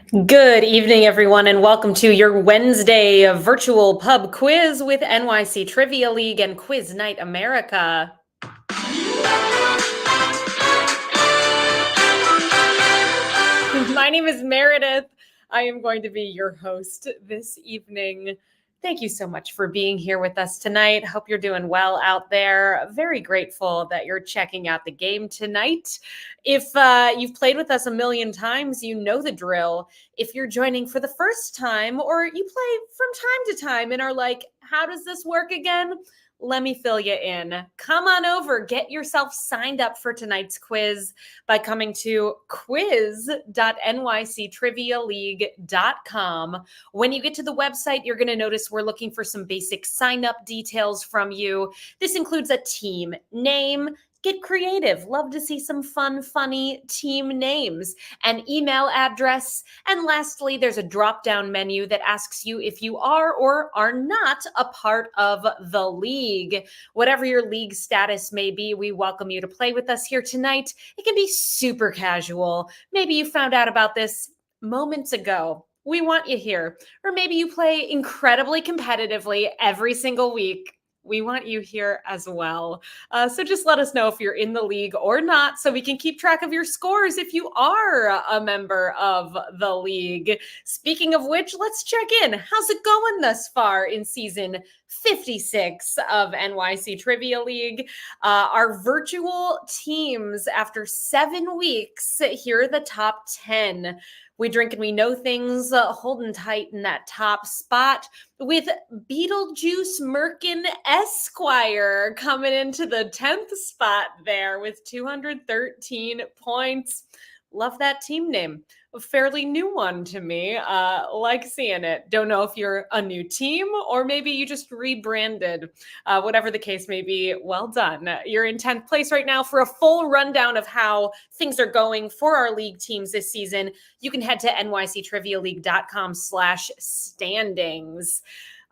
Good evening, everyone, and welcome to your Wednesday virtual pub quiz with NYC Trivia League and Quiz Night America. My name is Meredith. I am going to be your host this evening. Thank you so much for being here with us tonight. Hope you're doing well out there. Very grateful that you're checking out the game tonight. If you've played with us a million times, you know the drill. If you're joining for the first time or you play from time to time and are like, how does this work again? Let me fill you in. Come on over, get yourself signed up for tonight's quiz by coming to quiz.nyctrivialeague.com. When you get to the website, you're going to notice we're looking for some basic sign-up details from you. This includes a team name. Get creative. Love to see some fun, funny team names, an email address. And lastly, there's a drop-down menu that asks you if you are or are not a part of the league. Whatever your league status may be, we welcome you to play with us here tonight. It can be super casual. Maybe you found out about this moments ago. We want you here. Or maybe you play incredibly competitively every single week. We want you here as well. So just let us know if you're in the league or not so we can keep track of your scores if you are a member of the league. Speaking of which, let's check in. How's it going thus far in season 56 of NYC Trivia League? Our virtual teams, after 7 weeks, here are the top 10. We drink and we know things, holding tight in that top spot with Beetlejuice Merkin Esquire coming into the 10th spot there with 213 points. Love that team name. A fairly new one to me. Like seeing it. Don't know if you're a new team or maybe you just rebranded. Whatever the case may be, well done. You're in 10th place right now. For a full rundown of how things are going for our league teams this season, you can head to nyctrivialeague.com/standings.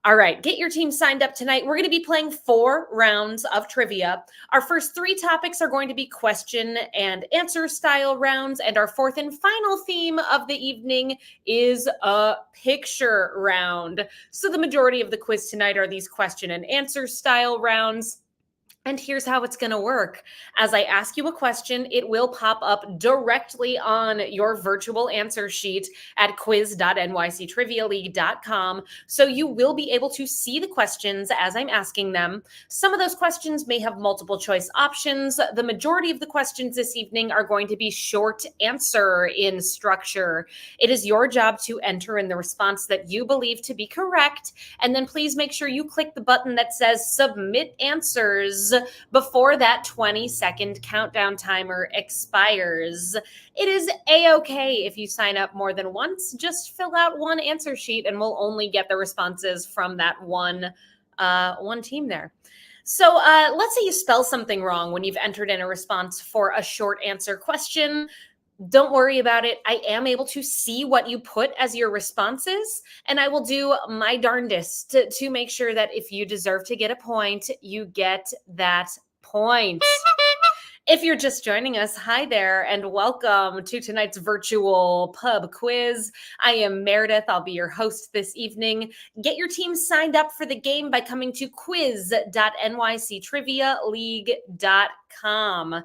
All right, get your team signed up tonight. We're going to be playing 4 rounds of trivia. Our first 3 topics are going to be question and answer style rounds, and our fourth and final theme of the evening is a picture round. So the majority of the quiz tonight are these question and answer style rounds. And here's how it's going to work. As I ask you a question, it will pop up directly on your virtual answer sheet at quiz.nyctrivialeague.com. So you will be able to see the questions as I'm asking them. Some of those questions may have multiple choice options. The majority of the questions this evening are going to be short answer in structure. It is your job to enter in the response that you believe to be correct. And then please make sure you click the button that says submit answers before that 20-second countdown timer expires. It is a-okay if you sign up more than once. Just fill out one answer sheet and we'll only get the responses from that one team there. So let's say you spell something wrong when you've entered in a response for a short answer question. Don't worry about it. I am able to see what you put as your responses, and I will do my darndest to make sure that if you deserve to get a point, you get that point. If you're just joining us, hi there, and welcome to tonight's virtual pub quiz. I am Meredith. I'll be your host this evening. Get your team signed up for the game by coming to quiz.nyctrivialeague.com.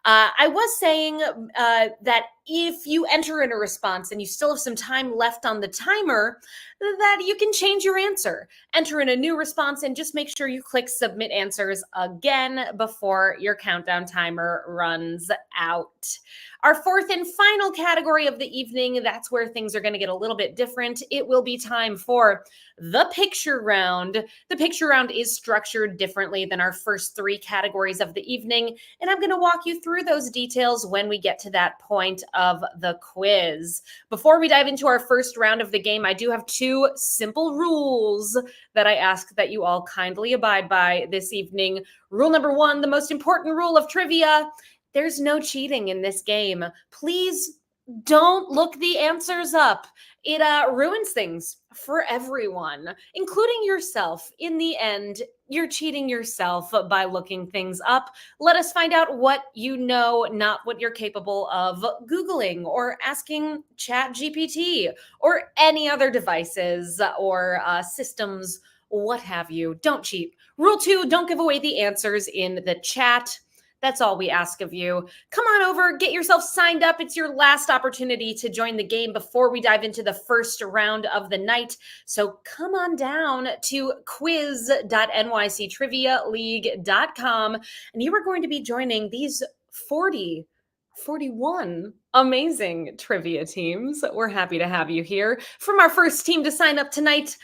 I was saying that if you enter in a response and you still have some time left on the timer, that you can change your answer. Enter in a new response and just make sure you click submit answers again before your countdown timer runs out. Our fourth and final category of the evening, that's where things are going to get a little bit different. It will be time for the picture round. The picture round is structured differently than our first 3 categories of the evening, and I'm going to walk you through those details when we get to that point of the quiz. Before we dive into our first round of the game, I do have 2 simple rules that I ask that you all kindly abide by this evening. Rule number 1, the most important rule of trivia: there's no cheating in this game. Please Don't look the answers up. It ruins things for everyone, including yourself. In the end, you're cheating yourself by looking things up. Let us find out what you know, not what you're capable of Googling or asking Chat GPT or any other devices or systems, what have you. Don't cheat. Rule 2, don't give away the answers in the chat. That's all we ask of you. Come on over, get yourself signed up. It's your last opportunity to join the game before we dive into the first round of the night. So come on down to quiz.nyctrivialeague.com, and you are going to be joining these 41 amazing trivia teams. We're happy to have you here. From our first team to sign up tonight,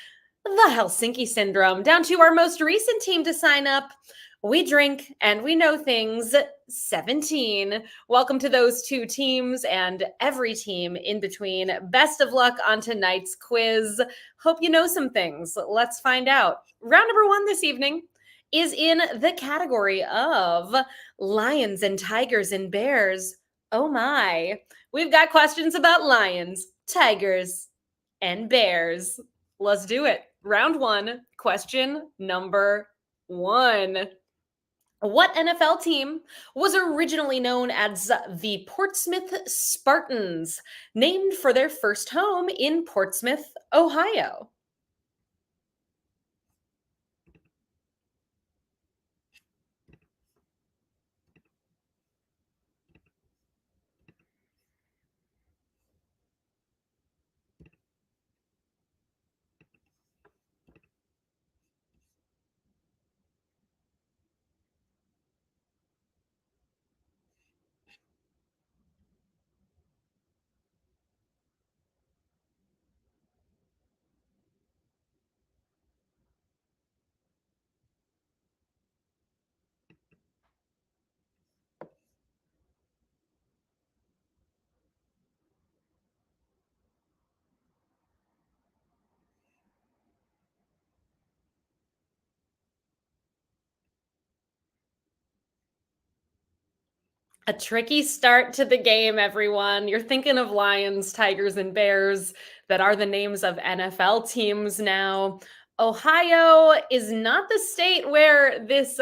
the Helsinki Syndrome, down to our most recent team to sign up, We Drink and We Know Things 17. Welcome to those two teams and every team in between. Best of luck on tonight's quiz. Hope you know some things. Let's find out. Round number 1 this evening is in the category of lions and tigers and bears. Oh my. We've got questions about lions, tigers, and bears. Let's do it. Round 1, question number 1. What NFL team was originally known as the Portsmouth Spartans, named for their first home in Portsmouth, Ohio? A tricky start to the game, everyone. You're thinking of lions, tigers, and bears that are the names of NFL teams now. Ohio is not the state where this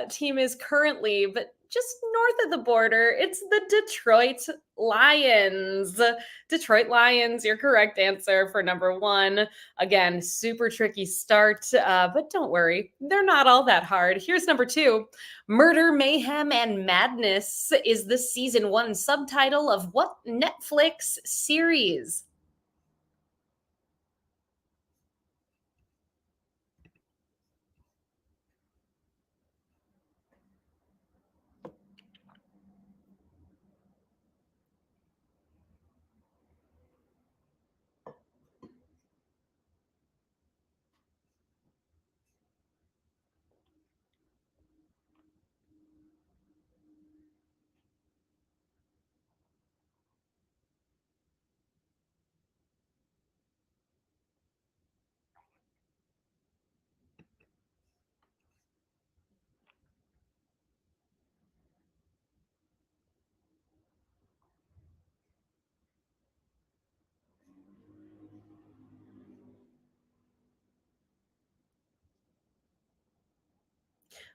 team is currently, but just north of the border, it's the Detroit Lions. Detroit Lions, your correct answer for number 1. Again, super tricky start, but don't worry, they're not all that hard. Here's number 2. Murder, Mayhem, and Madness is the season 1 subtitle of what Netflix series?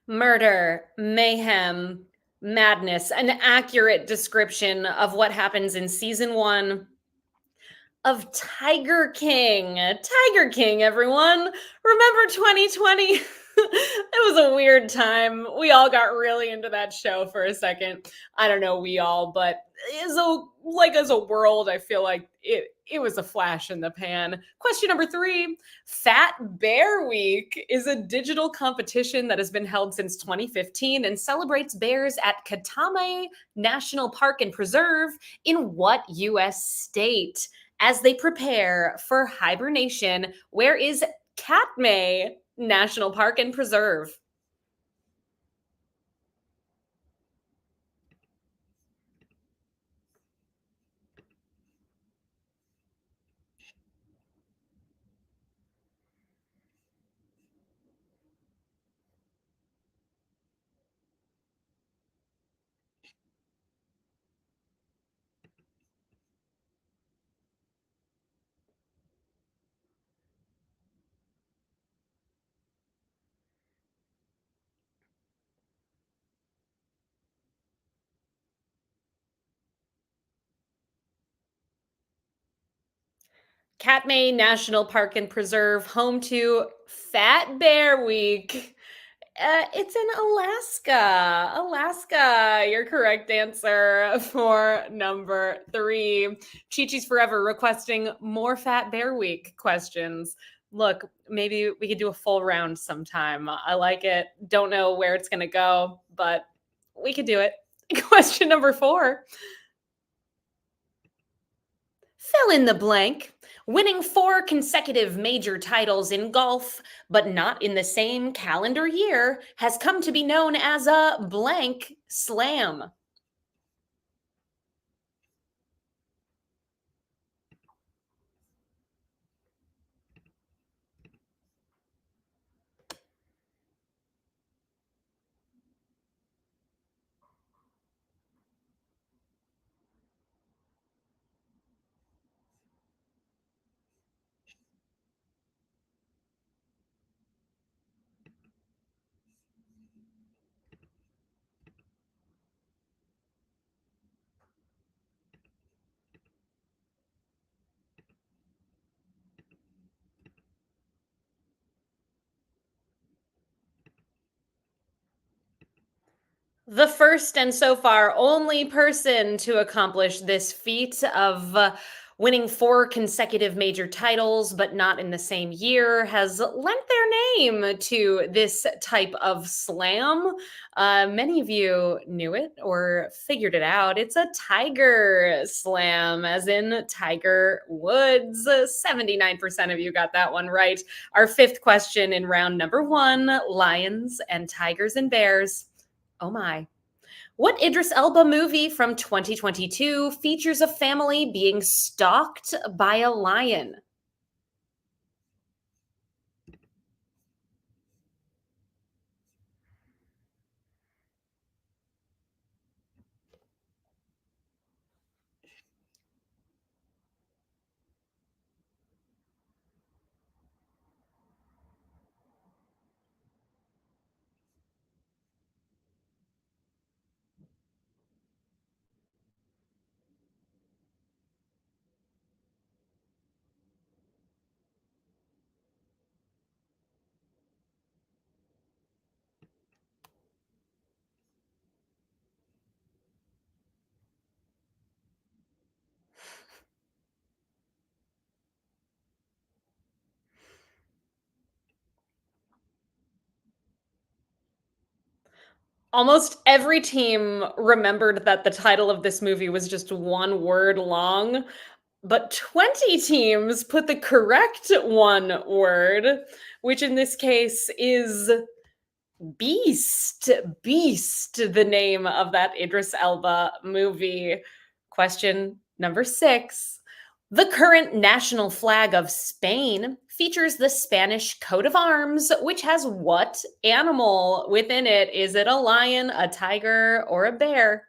Murder, Mayhem, Madness, an accurate description of what happens in season 1 of Tiger King. Tiger King, everyone. Remember 2020? It was a weird time. We all got really into that show for a second. I don't know, we all, but as a world, I feel like it was a flash in the pan. Question number 3. Fat Bear Week is a digital competition that has been held since 2015 and celebrates bears at Katame National Park and Preserve in what US state? As they prepare for hibernation, where is Katmai National Park and Preserve? Katmai National Park and Preserve, home to Fat Bear Week. It's in Alaska. Alaska, your correct answer for number three. Chi-Chi's Forever requesting more Fat Bear Week questions. Look, maybe we could do a full round sometime. I like it. Don't know where it's going to go, but we could do it. Question number four. Fill in the blank. Winning four consecutive major titles in golf, but not in the same calendar year, has come to be known as a blank slam. The first and so far only person to accomplish this feat of winning four consecutive major titles, but not in the same year, has lent their name to this type of slam. Many of you knew it or figured it out. It's a tiger slam, as in Tiger Woods. 79% of you got that one right. Our fifth question in round number one: lions and tigers and bears. Oh my. What Idris Elba movie from 2022 features a family being stalked by a lion? Almost every team remembered that the title of this movie was just one word long, but 20 teams put the correct one word, which in this case is Beast. Beast, the name of that Idris Elba movie. Question number six. The current national flag of Spain features the Spanish coat of arms, which has what animal within it? Is it a lion, a tiger, or a bear?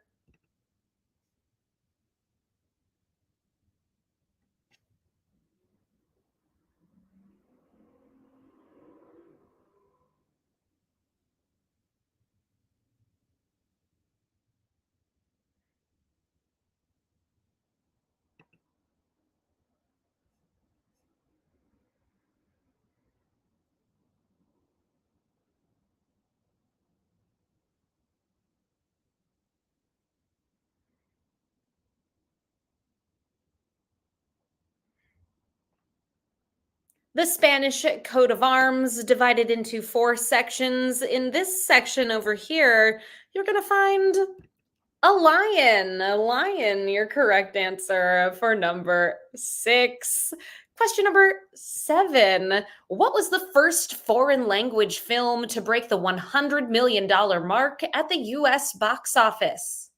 The Spanish coat of arms divided into four sections. In this section over here, you're going to find a lion. A lion, your correct answer for number six. Question number seven. What was the first foreign language film to break the $100 million mark at the US box office?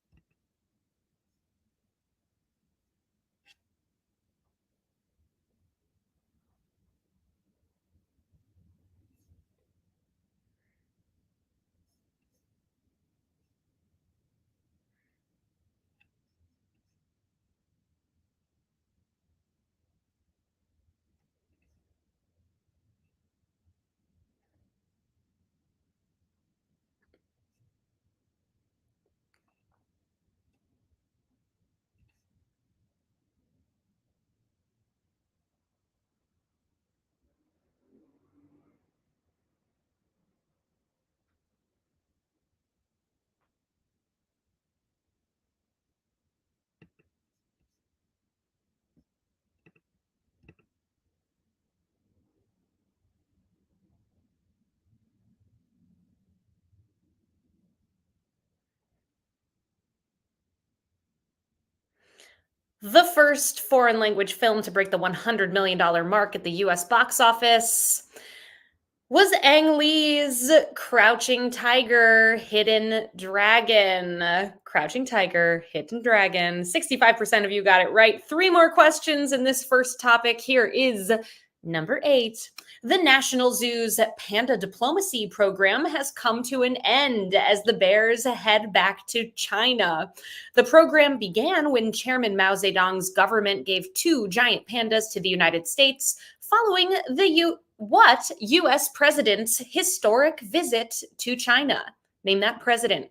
The first foreign language film to break the $100 million mark at the US box office was Ang Lee's Crouching Tiger, Hidden Dragon. Crouching Tiger, Hidden Dragon. 65% of you got it right. 3 more questions in this first topic. Here is number 8. The National Zoo's Panda Diplomacy Program has come to an end as the bears head back to China. The program began when Chairman Mao Zedong's government gave 2 giant pandas to the United States following the U.S. president's historic visit to China. Name that president.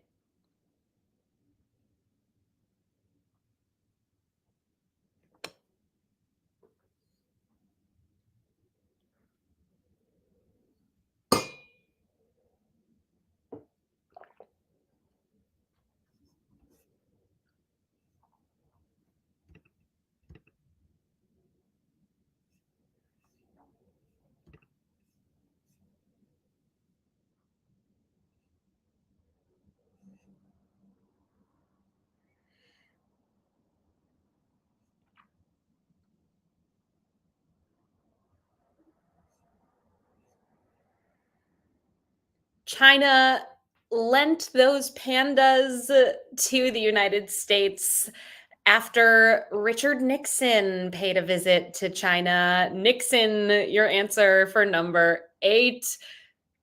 China lent those pandas to the United States after Richard Nixon paid a visit to China. Nixon, your answer for number 8.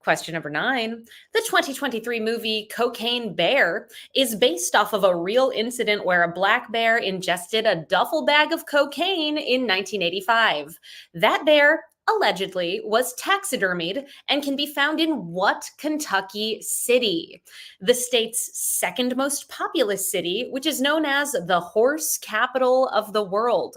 Question number 9. The 2023 movie Cocaine Bear is based off of a real incident where a black bear ingested a duffel bag of cocaine in 1985. That bear allegedly was taxidermied and can be found in what Kentucky city? The state's second most populous city, which is known as the horse capital of the world.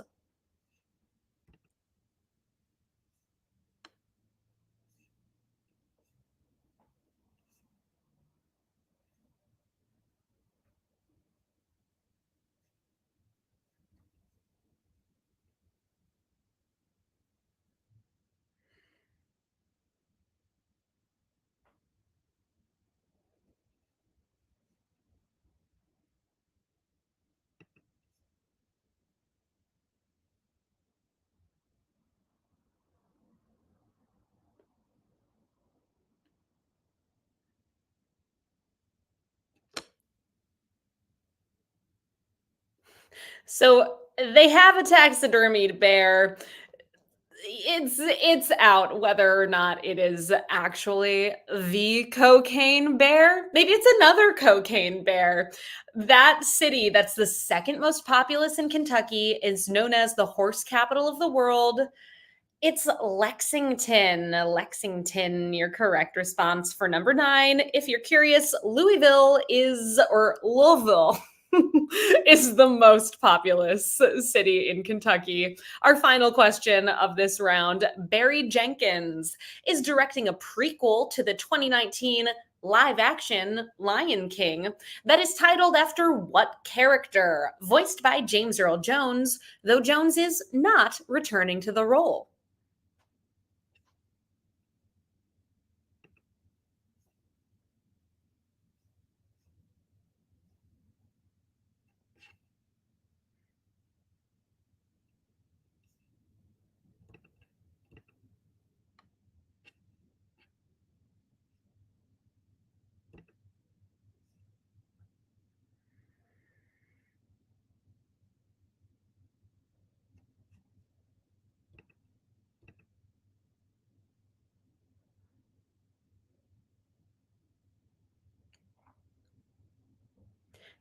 So they have a taxidermied bear. It's out whether or not it is actually the cocaine bear. Maybe it's another cocaine bear. That city, that's the second most populous in Kentucky, is known as the horse capital of the world. It's Lexington. Lexington, your correct response for number 9. If you're curious, Louisville is the most populous city in Kentucky. Our final question of this round. Barry Jenkins is directing a prequel to the 2019 live action Lion King that is titled after what character? Voiced by James Earl Jones, though Jones is not returning to the role.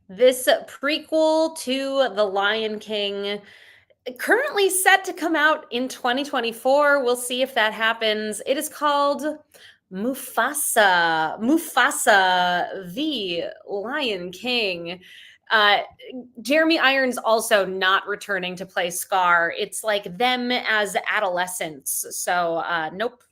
This prequel to The Lion King, currently set to come out in 2024. We'll see if that happens. It is called Mufasa. Mufasa, the Lion King. Uh, Jeremy Irons also not returning to play Scar. It's like them as adolescents. So, nope,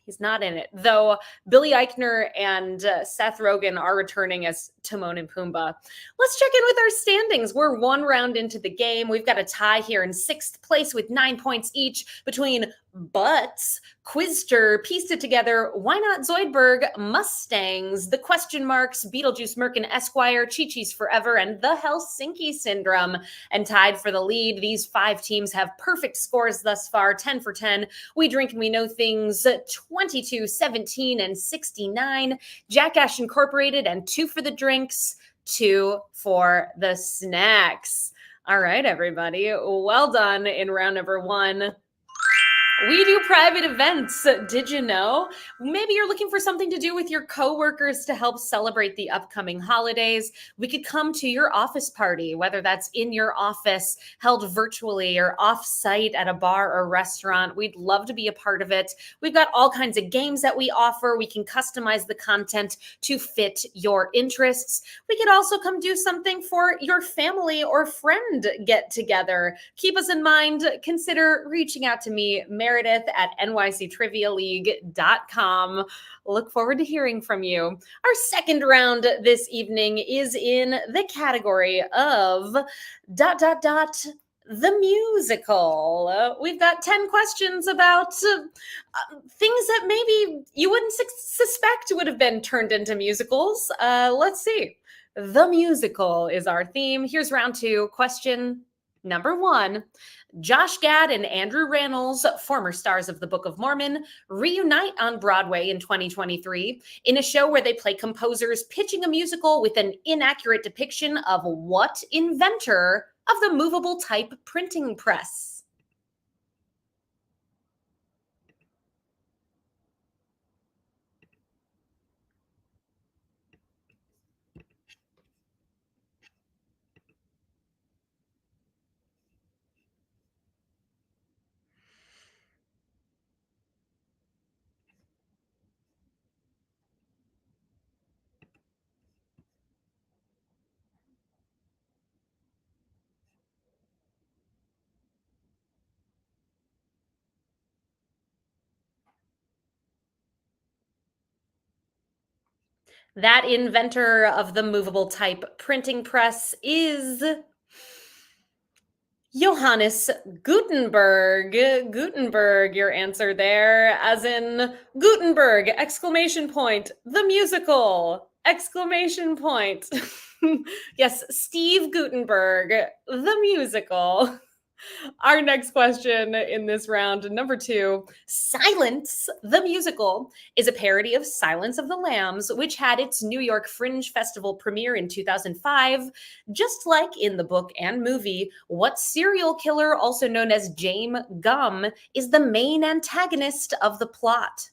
He's not in it, though. Billy Eichner and Seth Rogen are returning as Timon and Pumbaa. Let's check in with our standings. We're one round into the game. We've got a tie here in sixth place with 9 points each between Butts, Quizster, pieced it together, Why Not Zoidberg, Mustangs, The Question Marks, Beetlejuice Merkin Esquire, Chi-Chi's Forever, and The Helsinki Syndrome. And tied for the lead, these 5 teams have perfect scores thus far, 10 for 10. We Drink and We Know Things, 22, 17, and 69. Jackass Incorporated, and 2 for the drinks, 2 for the snacks. All right, everybody. Well done in round number 1. We do private events. Did you know? Maybe you're looking for something to do with your coworkers to help celebrate the upcoming holidays. We could come to your office party, whether that's in your office, held virtually, or off-site at a bar or restaurant. We'd love to be a part of it. We've got all kinds of games that we offer. We can customize the content to fit your interests. We could also come do something for your family or friend get together. Keep us in mind. Consider reaching out to me, Meredith at nyctrivialeague.com. Look forward to hearing from you. Our second round this evening is in the category of ... the musical. We've got 10 questions about things that maybe you wouldn't suspect would have been turned into musicals. Let's see. The musical is our theme. Here's round 2. Question number 1. Josh Gad and Andrew Rannells, former stars of the Book of Mormon, reunite on Broadway in 2023 in a show where they play composers pitching a musical with an inaccurate depiction of what inventor of the movable type printing press? That inventor of the movable type printing press is Johannes Gutenberg. Gutenberg, your answer there, as in Gutenberg, exclamation point, the musical, exclamation point. Yes, Steve Gutenberg, the musical. Our next question in this round, number 2, Silence, the musical, is a parody of Silence of the Lambs, which had its New York Fringe Festival premiere in 2005. Just like in the book and movie, what serial killer, also known as James Gum, is the main antagonist of the plot?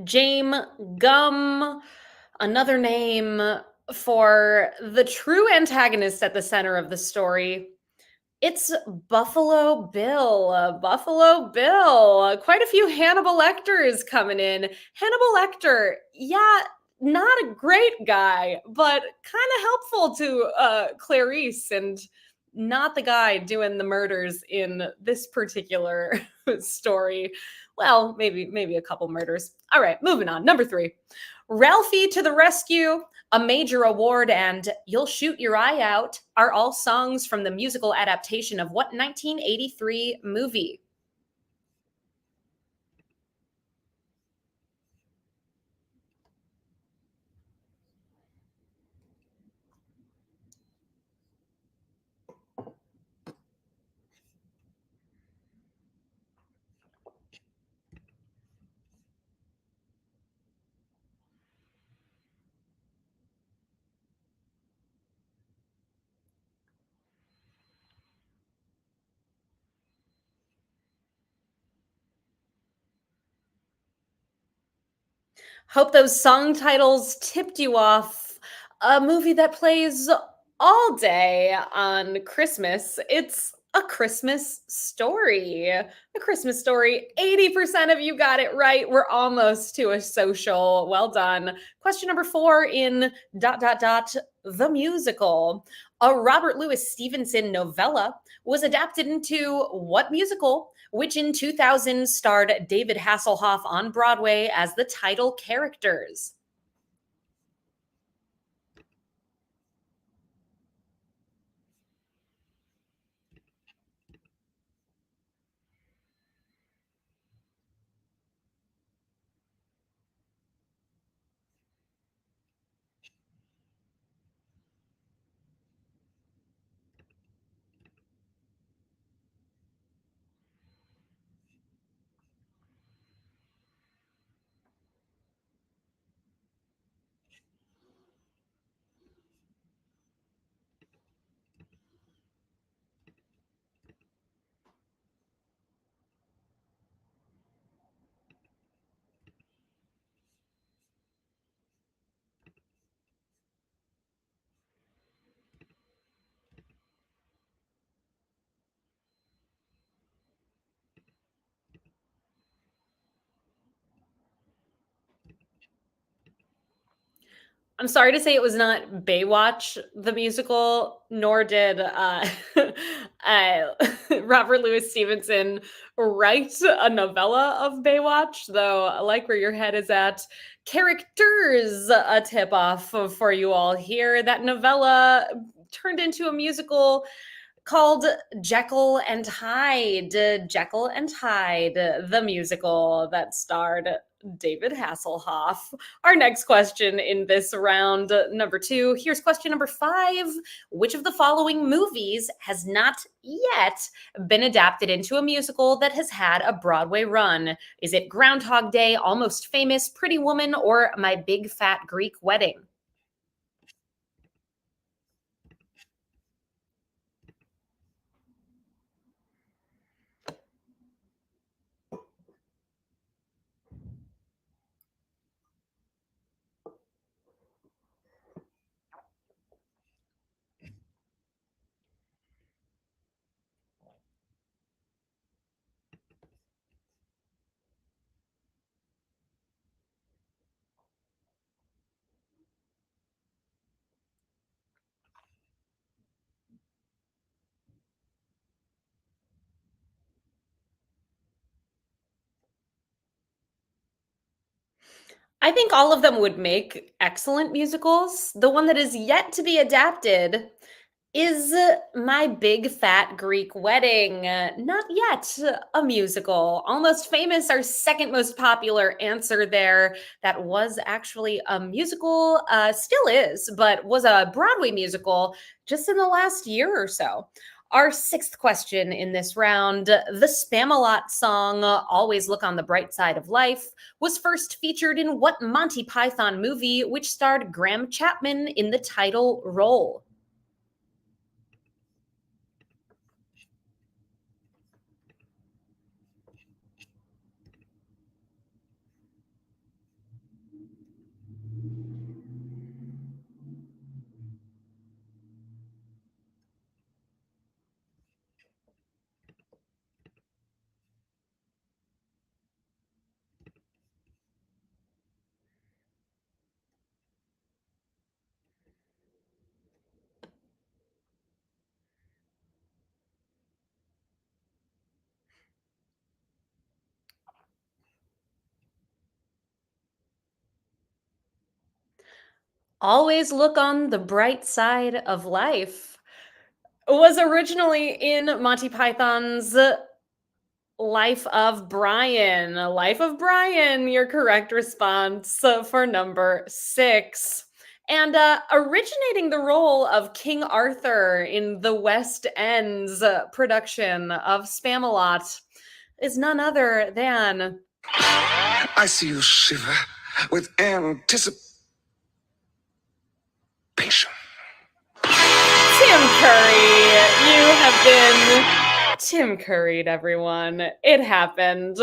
James Gum, another name for the true antagonist at the center of the story. It's Buffalo Bill. Buffalo Bill. Quite a few Hannibal Lecters coming in. Hannibal Lecter, yeah, not a great guy, but kind of helpful to Clarice, and not the guy doing the murders in this particular story. Well, maybe a couple murders. All right, moving on. Number 3. Ralphie to the Rescue, A Major Award, and You'll Shoot Your Eye Out are all songs from the musical adaptation of what 1983 movie? Hope those song titles tipped you off. A movie that plays all day on Christmas. It's A Christmas Story. A Christmas Story. 80% of you got it right. We're almost to a social. Well done. Question number 4 in the musical. A Robert Louis Stevenson novella was adapted into what musical, which in 2000 starred David Hasselhoff on Broadway as the title characters? I'm sorry to say it was not Baywatch the musical, nor did uh, Robert Louis Stevenson write a novella of Baywatch, though I like where your head is at. Characters, a tip off for you all here. That novella turned into a musical called Jekyll and Hyde. Jekyll and Hyde, the musical that starred David Hasselhoff. Our next question in this round, number 2. Here's question number 5. Which of the following movies has not yet been adapted into a musical that has had a Broadway run? Is it Groundhog Day, Almost Famous, Pretty Woman, or My Big Fat Greek Wedding? I think all of them would make excellent musicals. The one that is yet to be adapted is My Big Fat Greek Wedding. Not yet a musical. Almost Famous, our second most popular answer there. That was actually a musical, still is, but was a Broadway musical just in the last year or so. Our sixth question in this round, the Spamalot song, Always Look on the Bright Side of Life, was first featured in what Monty Python movie, which starred Graham Chapman in the title role? Always Look on the Bright Side of Life was originally in Monty Python's Life of Brian. Life of Brian, your correct response for number 6. And originating the role of King Arthur in the West End's production of Spamalot is none other than I see you shiver with anticipation. Tim Curry. You have been Tim Curried, everyone. It happened.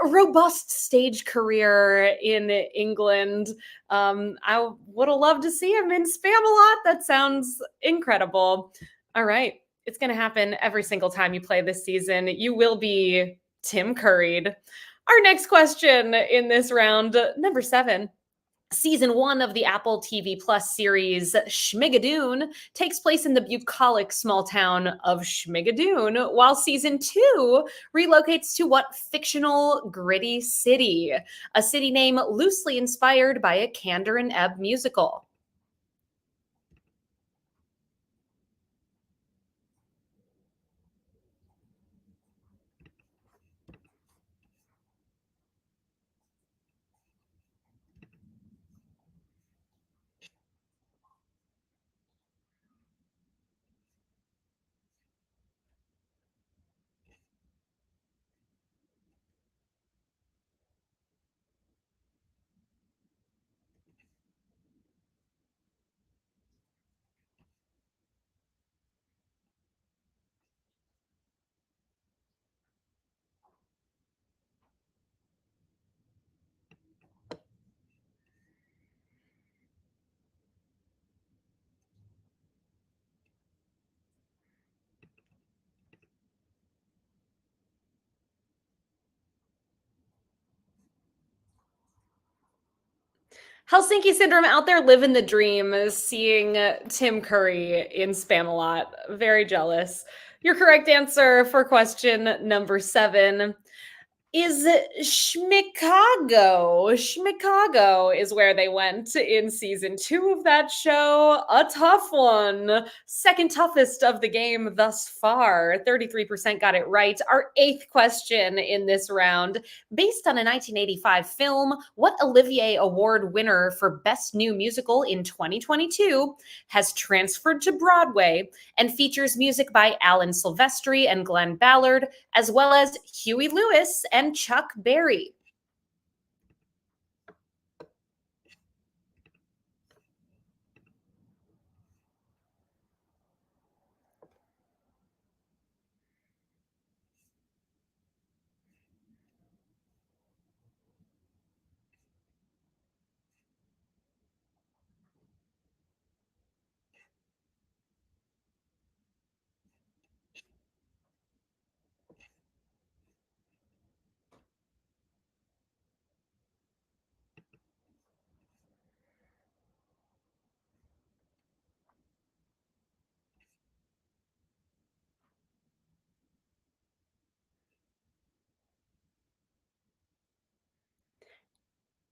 Robust stage career in England. I would have loved to see him in Spam-A-Lot. That sounds incredible. All right. It's going to happen every single time you play this season. You will be Tim Curried. Our next question in this round, number 7. Season 1 of the Apple TV Plus series Schmigadoon takes place in the bucolic small town of Schmigadoon, while season 2 relocates to what fictional gritty city? A city name loosely inspired by a Candor and Ebb musical. Helsinki Syndrome out there living the dream, seeing Tim Curry in Spam-A-Lot. Very jealous. Your correct answer for question number 7 is Schmicago. Schmicago is where they went in season 2 of that show. A tough one. Second toughest of the game thus far. 33% got it right. Our 8th question in this round. Based on a 1985 film, what Olivier Award winner for Best New Musical in 2022 has transferred to Broadway and features music by Alan Silvestri and Glenn Ballard, as well as Huey Lewis and Chuck Berry?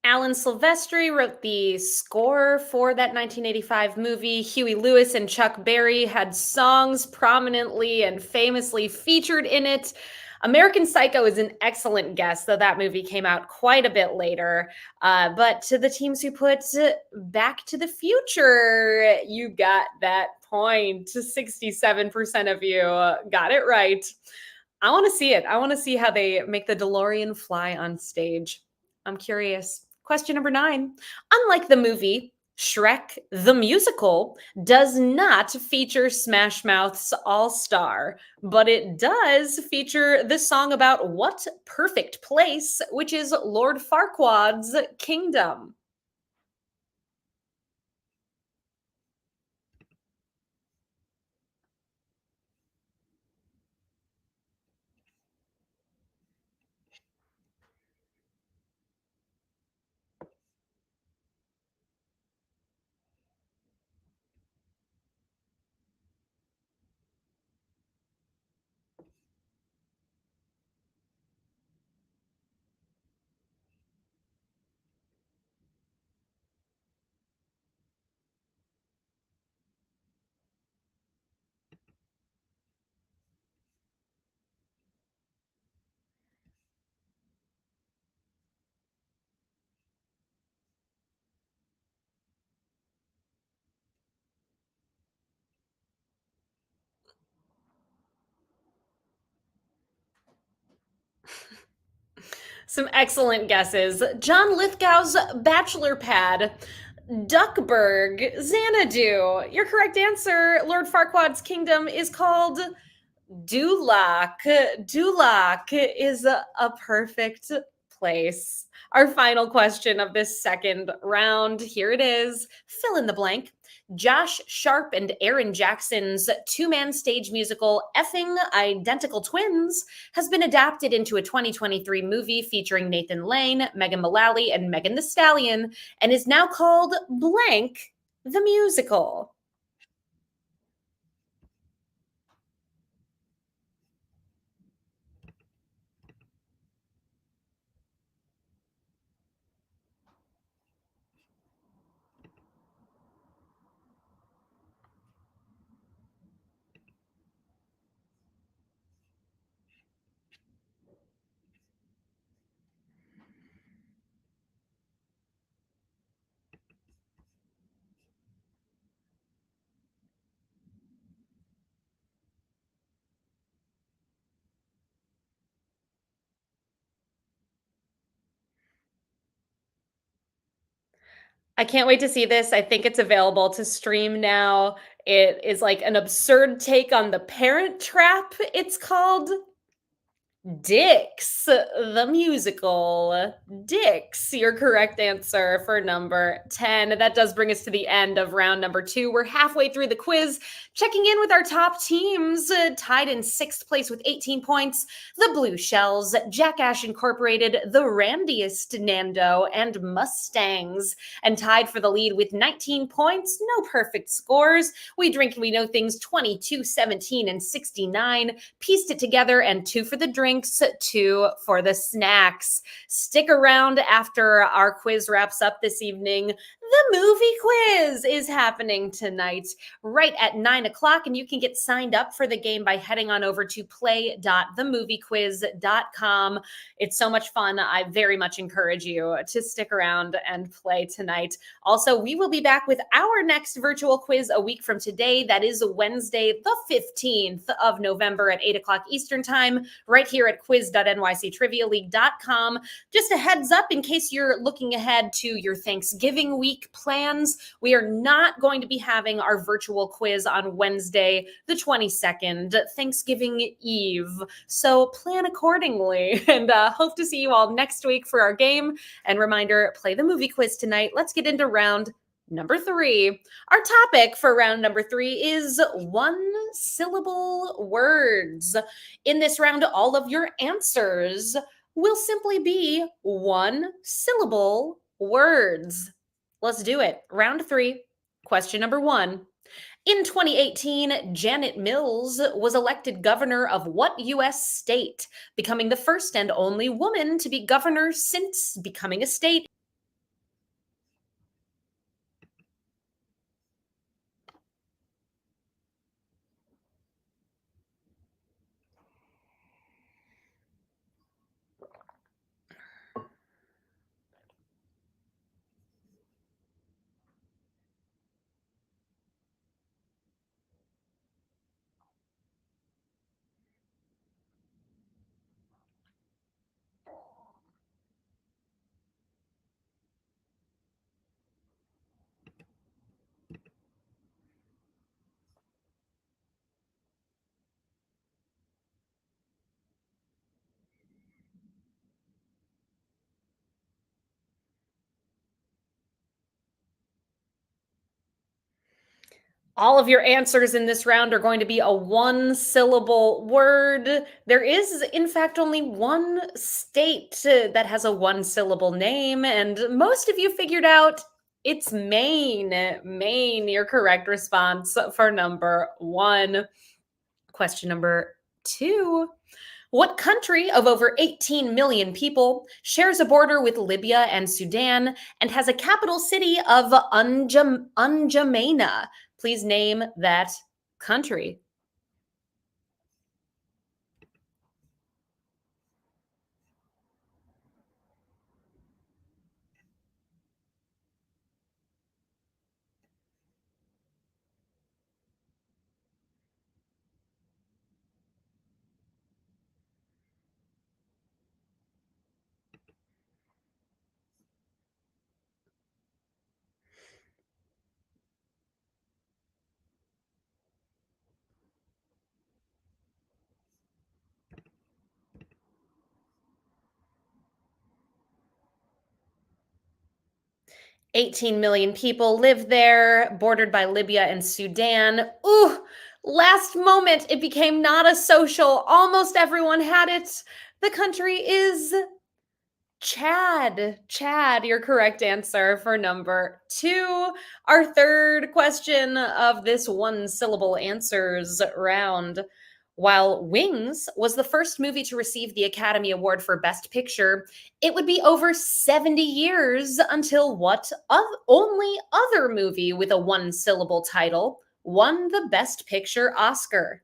Alan Silvestri wrote the score for that 1985 movie. Huey Lewis and Chuck Berry had songs prominently and famously featured in it. American Psycho is an excellent guess, though that movie came out quite a bit later. But to the teams who put Back to the Future, you got that point. 67% of you got it right. I want to see it. I want to see how they make the DeLorean fly on stage. I'm curious. Question number 9. Unlike the movie, Shrek the Musical does not feature Smash Mouth's All Star, but it does feature the song about what perfect place, which is Lord Farquaad's kingdom. Some excellent guesses. John Lithgow's Bachelor Pad. Duckburg, Xanadu. Your correct answer, Lord Farquaad's kingdom, is called Duloc. Duloc is a perfect place. Our final question of this second round. Here it is. Fill in the blank. Josh Sharp and Aaron Jackson's two-man stage musical Effing Identical Twins has been adapted into a 2023 movie featuring Nathan Lane, Megan Mullally, and Megan the Stallion, and is now called blank the musical. I can't wait to see this. I think it's available to stream now. It is like an absurd take on The Parent Trap, it's called. Dix, the musical. Dix, your correct answer for number 10. That does bring us to the end of round number 2. We're halfway through the quiz, checking in with our top teams. Tied in 6th place with 18 points, the Blue Shells, Jackass Incorporated, the Randiest Nando, and Mustangs. And tied for the lead with 19 points, no perfect scores. We Drink We Know Things 22, 17, and 69. Pieced it together, and 2 for the drinks, 2 for the snacks. Stick around after our quiz wraps up this evening. The movie quiz is happening tonight right at 9 o'clock, and you can get signed up for the game by heading on over to play.themoviequiz.com. It's so much fun. I very much encourage you to stick around and play tonight. Also, we will be back with our next virtual quiz a week from today. That is Wednesday, the 15th of November at 8 o'clock Eastern Time, right here at quiz.nyctrivialeague.com. Just a heads up in case you're looking ahead to your Thanksgiving week plans. We are not going to be having our virtual quiz on Wednesday, the 22nd, Thanksgiving Eve. So plan accordingly, and hope to see you all next week for our game. And reminder, play the movie quiz tonight. Let's get into round number 3. Our topic for round number 3 is one-syllable words. In this round, all of your answers will simply be one-syllable words. Let's do it. Round 3, question number 1. In 2018, Janet Mills was elected governor of what U.S. state, becoming the first and only woman to be governor since becoming a state? All of your answers in this round are going to be a one-syllable word. There is, in fact, only one state that has a one-syllable name, and most of you figured out it's Maine. Maine, your correct response for number 1. Question number 2. What country of over 18 million people shares a border with Libya and Sudan and has a capital city of N'Djamena? Please name that country. 18 million people live there, bordered by Libya and Sudan. Ooh, last moment, it became not a social. Almost everyone had it. The country is Chad. Chad, your correct answer for number two. Our third question of this one syllable answers round. While Wings was the first movie to receive the Academy Award for Best Picture, it would be over 70 years until what only other movie with a one syllable title won the Best Picture Oscar?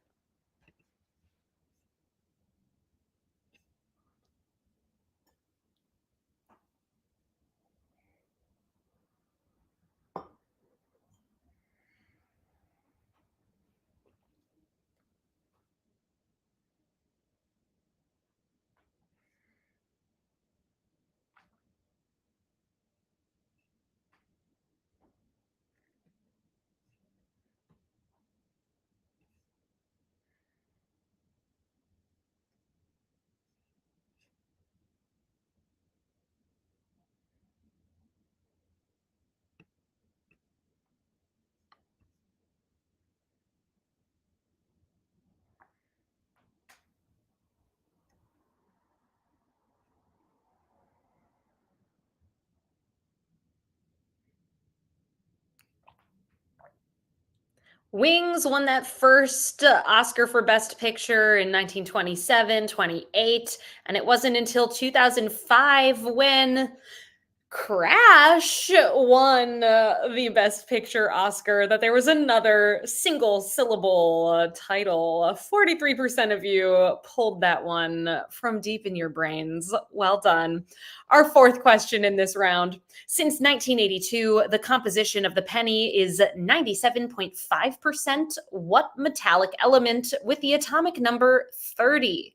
Wings won that first Oscar for Best Picture in 1927, 28, and it wasn't until 2005 when Crash won the Best Picture Oscar that there was another single syllable title. 43% of you pulled that one from deep in your brains. Well done. Our fourth question in this round. Since 1982, the composition of the penny is 97.5%. What metallic element with the atomic number 30?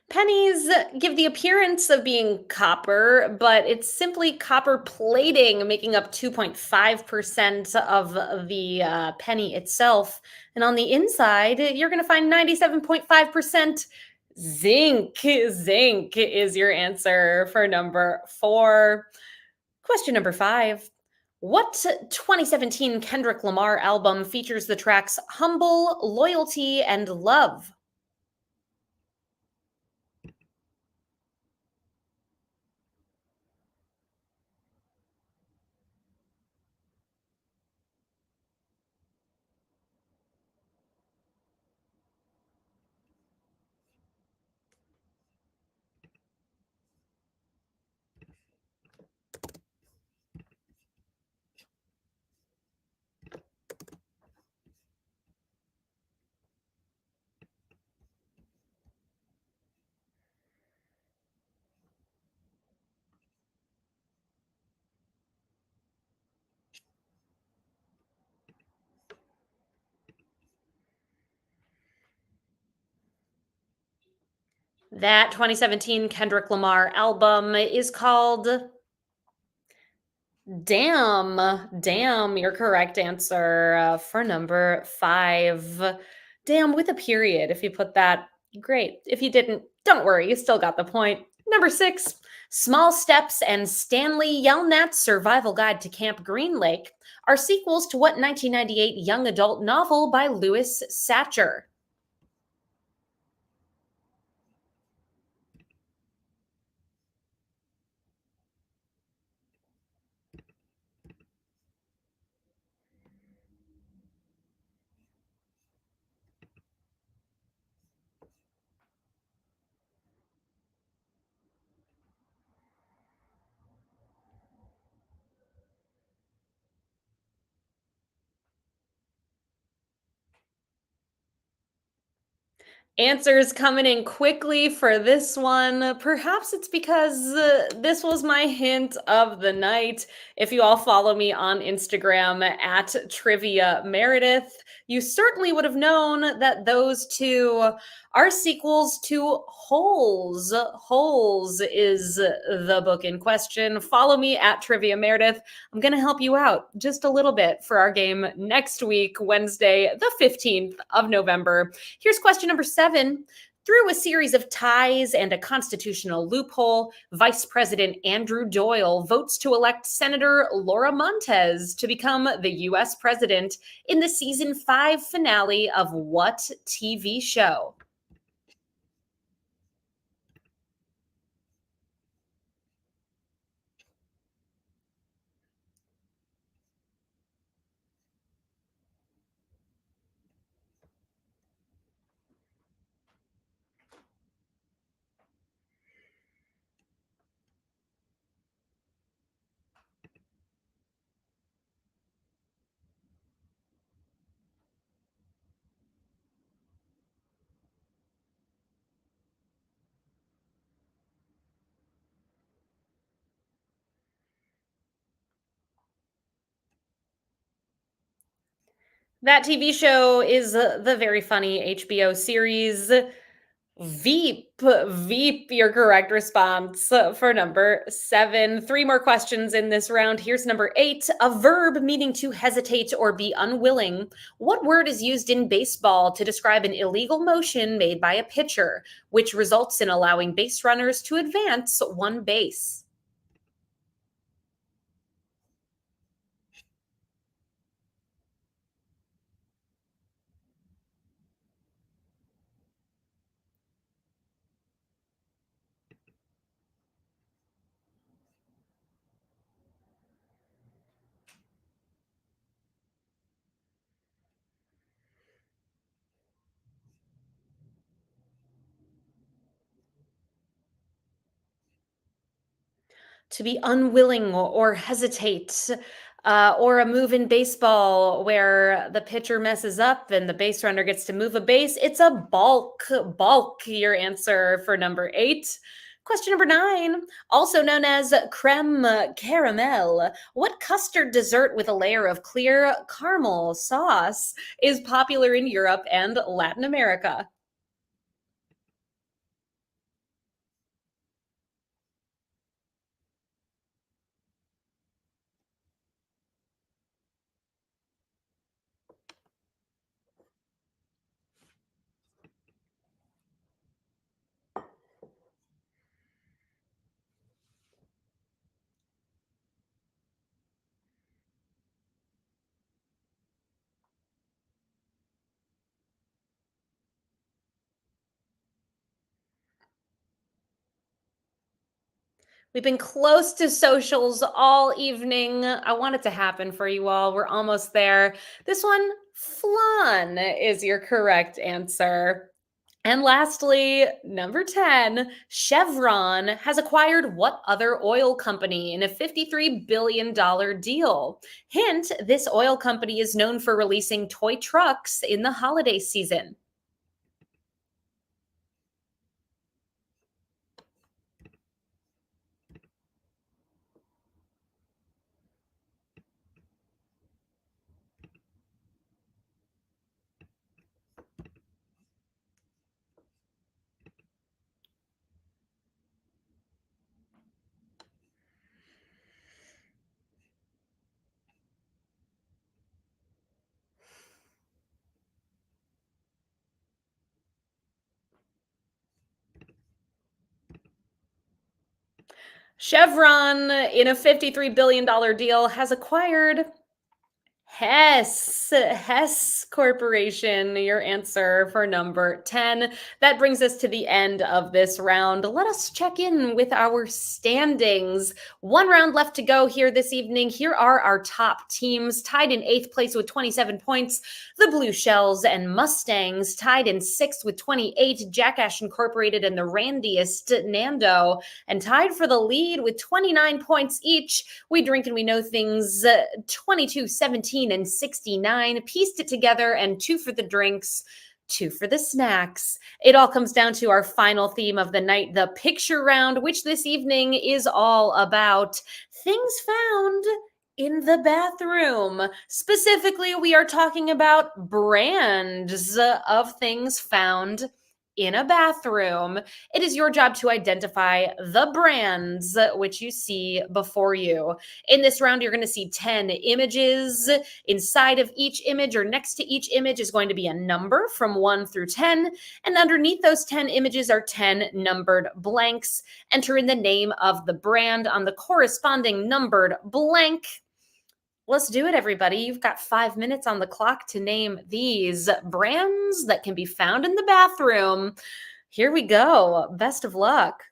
Pennies give the appearance of being copper, but it's simply copper plating, making up 2.5% of the penny itself. And on the inside, you're going to find 97.5% zinc. Zinc is your answer for number four. Question number five. What 2017 Kendrick Lamar album features the tracks Humble, Loyalty, and Love? That 2017 Kendrick Lamar album is called Damn. Damn, your correct answer for number five. Damn with a period. If you put that, great. If you didn't, don't worry, you still got the point. Number six, Small Steps and Stanley Yelnat's Survival Guide to Camp Green Lake are sequels to what 1998 young adult novel by Louis Satcher? Answers coming in quickly for this one. Perhaps it's because this was my hint of the night. If you all follow me on Instagram at Trivia Meredith, you certainly would have known that those two are sequels to Holes. Holes is the book in question. Follow me at Trivia Meredith. I'm going to help you out just a little bit for our game next week, Wednesday, the 15th of November. Here's question number 7. Through a series of ties and a constitutional loophole, Vice President Andrew Doyle votes to elect Senator Laura Montez to become the U.S. president in the season 5 finale of what TV show? That TV show is the very funny HBO series Veep. Veep, your correct response for number 7. 3 more questions in this round. Here's number 8. A verb meaning to hesitate or be unwilling. What word is used in baseball to describe an illegal motion made by a pitcher, which results in allowing base runners to advance one base? To be unwilling or hesitate, or a move in baseball where the pitcher messes up and the base runner gets to move a base. It's a balk. Balk, your answer for number 8. Question number 9, also known as creme caramel. What custard dessert with a layer of clear caramel sauce is popular in Europe and Latin America? We've been close to socials all evening. I want it to happen for you all. We're almost there. This one, flan, is your correct answer. And lastly, number 10, Chevron has acquired what other oil company in a $53 billion deal? Hint, this oil company is known for releasing toy trucks in the holiday season. Chevron, in a $53 billion deal, has acquired Hess Corporation, your answer for number 10. That brings us to the end of this round. Let us check in with our standings. One round left to go here this evening. Here are our top teams. Tied in 8th place with 27 points, the Blue Shells and Mustangs. Tied in 6th with 28, Jackash Incorporated and the Randiest Nando. And tied for the lead with 29 points each, We Drink and We Know Things, 22, 17, and 69. Pieced it together, and 2 for the drinks. two for the snacks. It all comes down to our final theme of the night, the picture round, which this evening is all about things found in the bathroom. Specifically, we are talking about brands of things found in a bathroom. It is your job to identify the brands which you see before you. In this round, you're going to see 10 images. Inside of each image or next to each image is going to be a number from 1 through 10. And underneath those 10 images are 10 numbered blanks. Enter in the name of the brand on the corresponding numbered blank. Let's do it, everybody. You've got 5 minutes on the clock to name these brands that can be found in the bathroom. Here we go. Best of luck.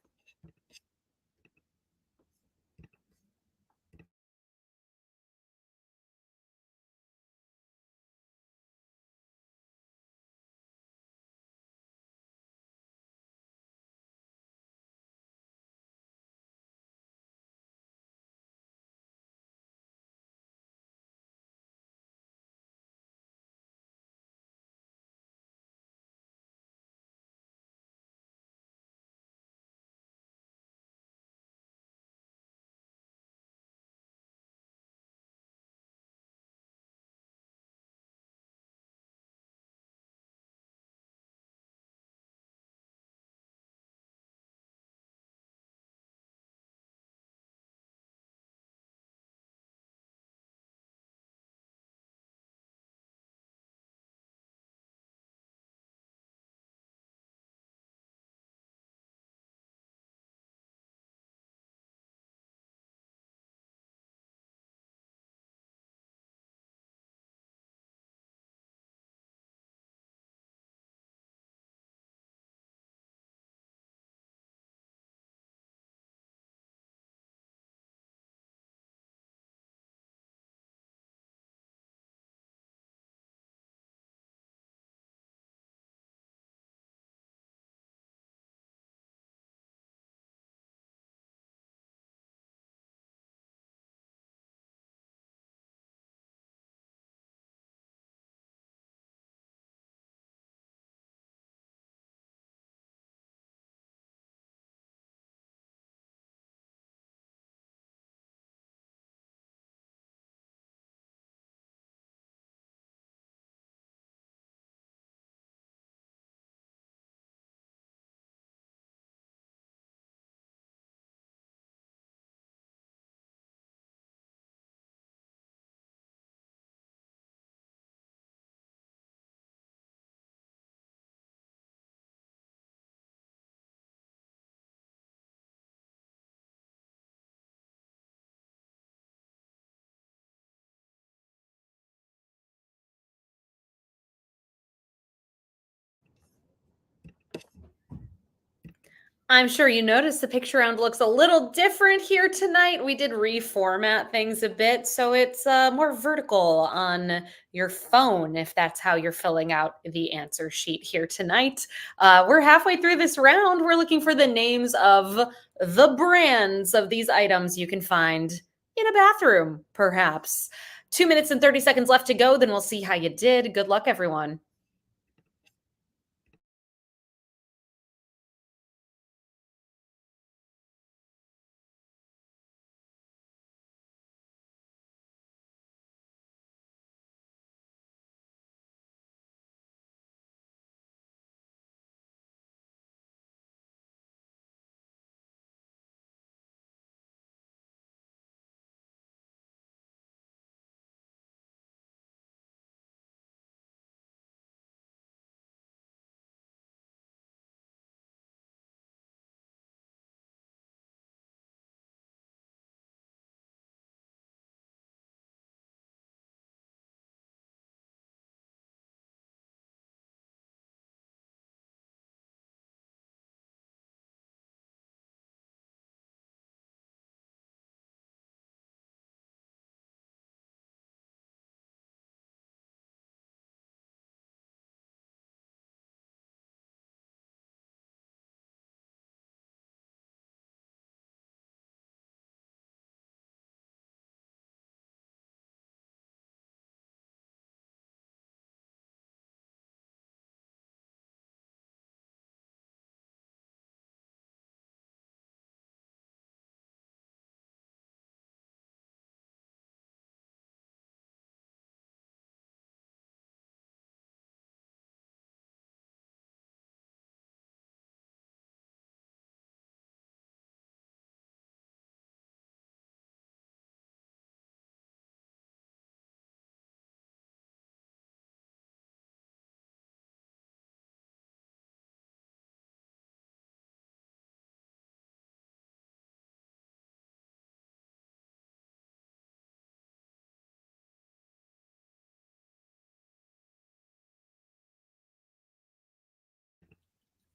I'm sure you noticed the picture round looks a little different here tonight. We did reformat things a bit, so it's more vertical on your phone if that's how you're filling out the answer sheet here tonight. We're halfway through this round. We're looking for the names of the brands of these items you can find in a bathroom, perhaps. 2 minutes and 30 seconds left to go, then we'll see how you did. Good luck, everyone.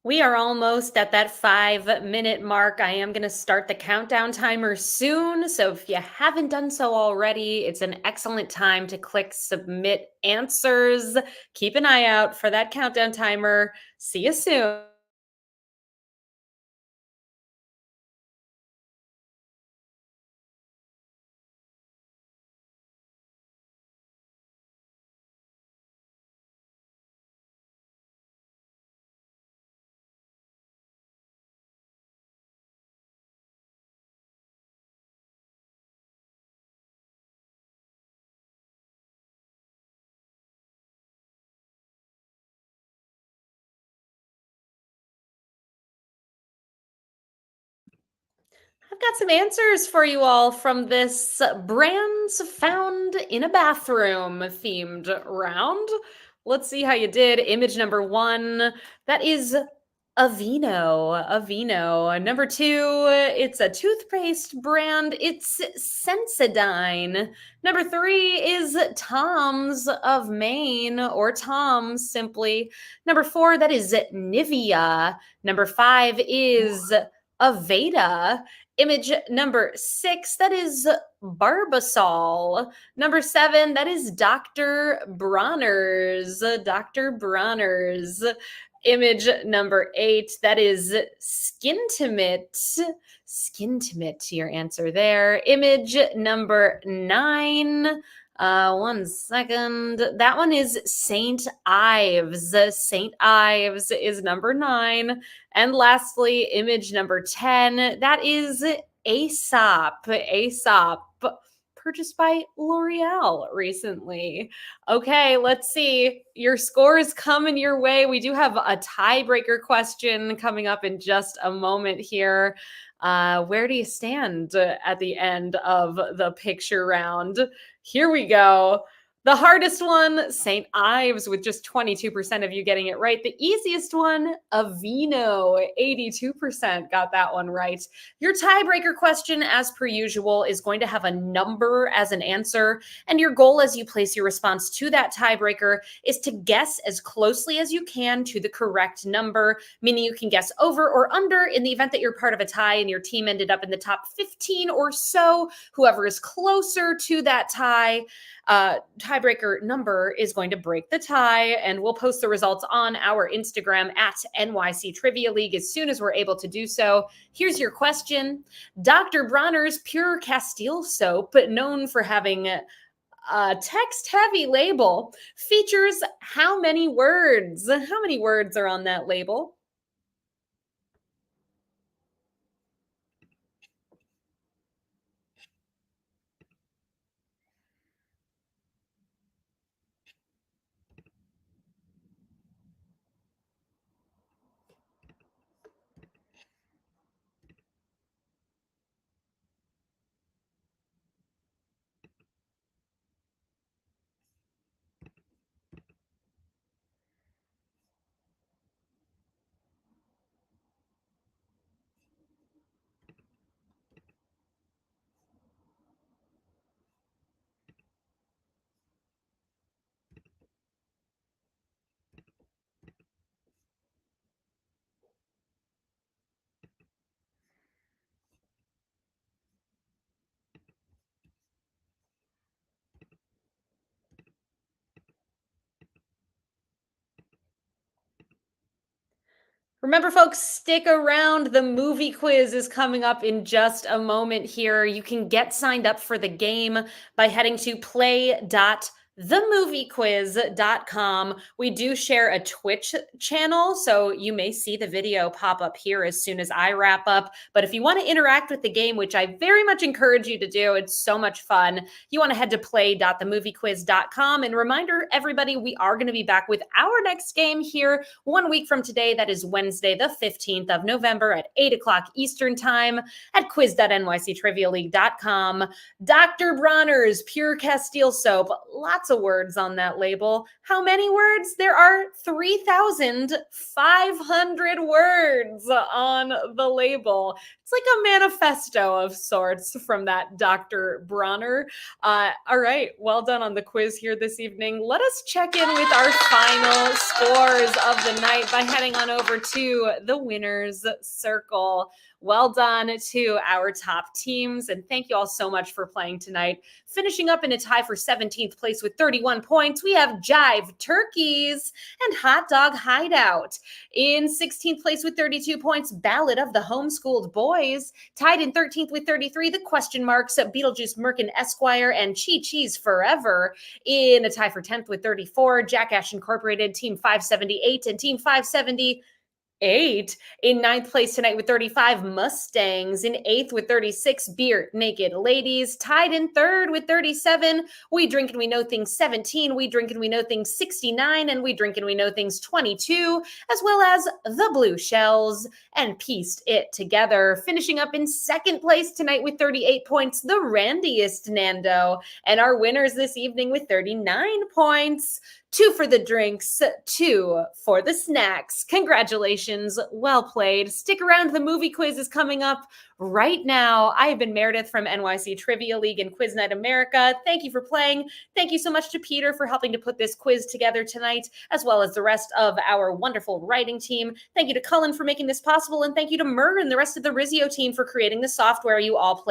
We are almost at that 5 minute mark. I am going to start the countdown timer soon. So if you haven't done so already, it's an excellent time to click submit answers. Keep an eye out for that countdown timer. See you soon. I've got some answers for you all from this brands found in a bathroom themed round. Let's see how you did. Image number one, that is Aveeno. Aveeno. Number two, it's a toothpaste brand. It's Sensodyne. Number three is Tom's of Maine, or Tom's simply. Number four, that is Nivea. Number five is Aveda. Image number six, that is Barbasol. Number seven, that is Dr. Bronner's. Dr. Bronner's. Image number eight, that is Skintimate. Skintimate, your answer there. Image number nine, one second. That one is St. Ives. St. Ives is number nine. And lastly, image number 10, that is Aesop. Aesop, purchased by L'Oreal recently. Okay, let's see. Your score is coming your way. We do have a tiebreaker question coming up in just a moment here. Where do you stand at the end of the picture round? Here we go. The hardest one, St. Ives, with just 22% of you getting it right. The easiest one, Aveeno, 82% got that one right. Your tiebreaker question, as per usual, is going to have a number as an answer. And your goal as you place your response to that tiebreaker is to guess as closely as you can to the correct number, meaning you can guess over or under in the event that you're part of a tie and your team ended up in the top 15 or so. Whoever is closer to that tiebreaker number is going to break the tie, and we'll post the results on our Instagram at NYC Trivia League as soon as we're able to do so. Here's your question. Dr. Bronner's Pure Castile soap, known for having a text-heavy label, features how many words? How many words are on that label? Remember, folks, stick around. The movie quiz is coming up in just a moment here. You can get signed up for the game by heading to play.themoviequiz.com. We do share a Twitch channel, so you may see the video pop up here as soon as I wrap up. But if you want to interact with the game, which I very much encourage you to do, it's so much fun, you want to head to play.themoviequiz.com. And reminder, everybody, we are going to be back with our next game here 1 week from today. That is Wednesday, the 15th of November at 8 o'clock Eastern Time at quiz.nyctrivialeague.com. Dr. Bronner's Pure Castile soap, lots of words on that label. How many words? There are 3,500 words on the label. It's like a manifesto of sorts from that Dr. Bronner. All right, well done on the quiz here this evening. Let us check in with our final scores of the night by heading on over to the winner's circle. Well done to our top teams, and thank you all so much for playing tonight. Finishing up in a tie for 17th place with 31 points, we have Jive Turkeys and Hot Dog Hideout. In 16th place with 32 points, Ballad of the Homeschooled Boys. Tied in 13th with 33, the question marks Beetlejuice Merkin Esquire and Chi Chi's Forever. In a tie for 10th with 34, Jackass Incorporated, Team 578 and Team 578. In 9th place tonight with 35, Mustangs. In 8th with 36, Beer Naked Ladies. Tied in 3rd with 37, We Drink and We Know Things 17, We Drink and We Know Things 69, and We Drink and We Know Things 22, as well as the Blue Shells and Pieced It Together. Finishing up in 2nd place tonight with 38 points, the Randiest Nando. And our winners this evening with 39 points. 2 for the drinks, 2 for the snacks. Congratulations. Well played. Stick around. The movie quiz is coming up right now. I have been Meredith from NYC Trivia League and Quiz Night America. Thank you for playing. Thank you so much to Peter for helping to put this quiz together tonight, as well as the rest of our wonderful writing team. Thank you to Cullen for making this possible, and thank you to Murr and the rest of the Rizio team for creating the software you all play